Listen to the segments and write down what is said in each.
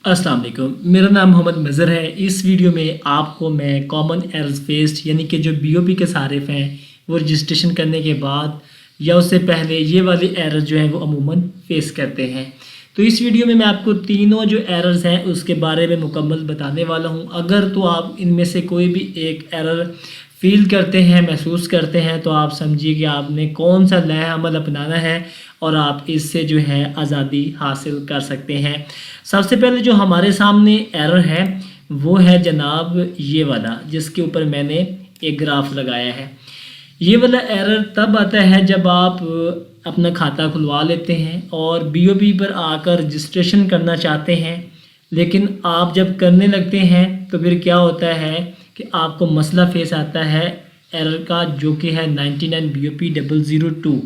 अस्सलाम वालेकुम, मेरा नाम मोहम्मद मज़हर है। इस वीडियो में आपको मैं कॉमन एरर्स फेस्ड यानी कि जो बीओपी के सारिफ हैं वो रजिस्ट्रेशन करने के बाद या उससे पहले ये वाले एरर्स जो हैं वो अमूमन फेस करते हैं। तो इस वीडियो में मैं आपको तीनों जो एरर्स हैं उसके बारे में मुकम्मल बताने वाला हूँ। अगर तो आप इनमें से कोई भी एक एरर फील करते हैं, महसूस करते हैं, तो आप समझिए कि आपने कौन सा नया अमल अपनाना है और आप इससे जो है आज़ादी हासिल कर सकते हैं। सबसे पहले जो हमारे सामने एरर है वो है जनाब ये वाला, जिसके ऊपर मैंने एक ग्राफ लगाया है। ये वाला एरर तब आता है जब आप अपना खाता खुलवा लेते हैं और बीओपी पर आकर रजिस्ट्रेशन करना चाहते हैं, लेकिन आप जब करने लगते हैं तो फिर क्या होता है कि आपको मसला फेस आता है एरर का, जो कि है 99BOP002।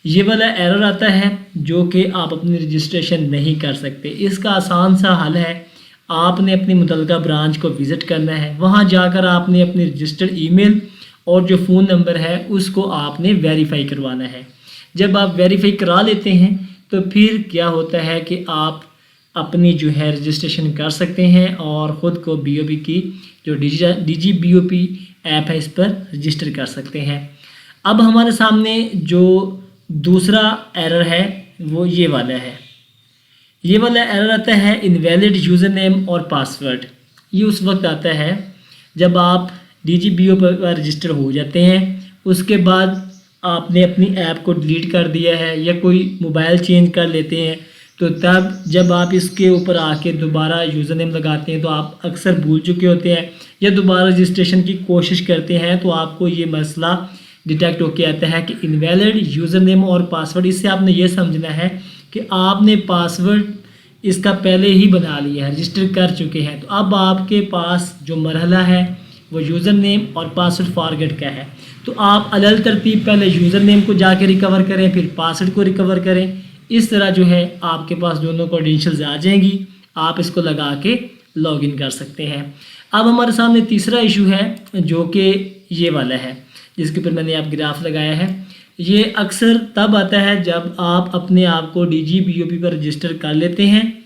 ये वाला एरर आता है जो कि आप अपनी रजिस्ट्रेशन नहीं कर सकते। इसका आसान सा हल है, आपने अपनी मुतल्लिका ब्रांच को विज़िट करना है। वहाँ जाकर आपने अपनी रजिस्टर्ड ईमेल और जो फ़ोन नंबर है उसको आपने वेरीफाई करवाना है। जब आप वेरीफाई करा लेते हैं तो फिर क्या होता है कि आप अपनी जो है रजिस्ट्रेशन कर सकते हैं और ख़ुद को बीओपी की जो डिजी बीओपी ऐप है इस पर रजिस्टर कर सकते हैं। अब हमारे सामने जो दूसरा एरर है वो ये वाला है। ये वाला एरर आता है इनवैलिड यूज़र नेम और पासवर्ड। ये उस वक्त आता है जब आप डिजी बीओपी पर रजिस्टर हो जाते हैं, उसके बाद आपने अपनी ऐप को डिलीट कर दिया है या कोई मोबाइल चेंज कर लेते हैं, तो तब जब आप इसके ऊपर आके दोबारा यूज़र नेम लगाते हैं तो आप अक्सर भूल चुके होते हैं या दोबारा रजिस्ट्रेशन की कोशिश करते हैं तो आपको ये मसला डिटेक्ट होके आता है कि इनवैलिड यूज़र नेम और पासवर्ड। इससे आपने ये समझना है कि आपने पासवर्ड इसका पहले ही बना लिया है, रजिस्टर कर चुके हैं। तो अब आपके पास जो मरहला है वो यूज़र नेम और पासवर्ड फॉरगेट का है। तो आप अलग तरतीब पहले यूज़र नेम को जाके रिकवर करें, फिर पासवर्ड को रिकवर करें। इस तरह जो है आपके पास दोनों क्रेडेंशियल्स आ जाएंगी, आप इसको लगा के लॉगिन कर सकते हैं। अब हमारे सामने तीसरा इशू है जो कि ये वाला है, जिसके ऊपर मैंने आप ग्राफ लगाया है। ये अक्सर तब आता है जब आप अपने आप को डिजी बीओपी पर रजिस्टर कर लेते हैं,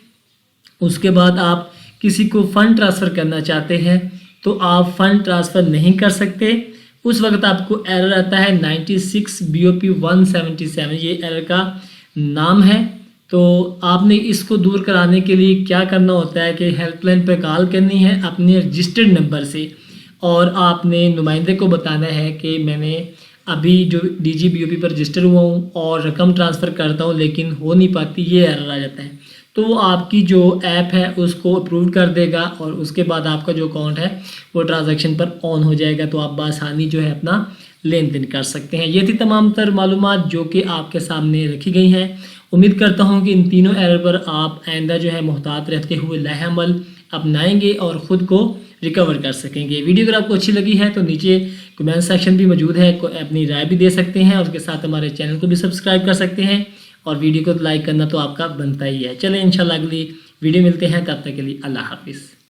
उसके बाद आप किसी को फ़ंड ट्रांसफ़र करना चाहते हैं तो आप फ़ंड ट्रांसफ़र नहीं कर सकते। उस वक्त आपको एरर आता है 96BOP177, ये एरर का नाम है। तो आपने इसको दूर कराने के लिए क्या करना होता है कि हेल्पलाइन पर कॉल करनी है अपने रजिस्टर्ड नंबर से, और आपने नुमाइंदे को बताना है कि मैंने अभी जो डिजी बीओपी पर रजिस्टर हुआ हूँ और रकम ट्रांसफ़र करता हूँ लेकिन हो नहीं पाती, ये एरर आ जाता है। तो वो आपकी जो ऐप है उसको अप्रूव कर देगा और उसके बाद आपका जो अकाउंट है वो ट्रांजैक्शन पर ऑन हो जाएगा, तो आप बआसानी जो है अपना लेन देन कर सकते हैं। ये थी तमाम तर मालूमात जो कि आपके सामने रखी गई हैं। उम्मीद करता हूँ कि इन तीनों एरर पर आप आइंदा जो है मुहतात रहते हुए नया अमल अपनाएंगे और ख़ुद को रिकवर कर सकेंगे। वीडियो अगर आपको अच्छी लगी है तो नीचे कमेंट सेक्शन भी मौजूद है, अपनी राय भी दे सकते हैं और उसके साथ हमारे चैनल को भी सब्सक्राइब कर सकते हैं और वीडियो को लाइक करना तो आपका बनता ही है। चलें इंशाल्लाह अगली वीडियो मिलते हैं, तब तक के लिए अल्लाह हाफिज़।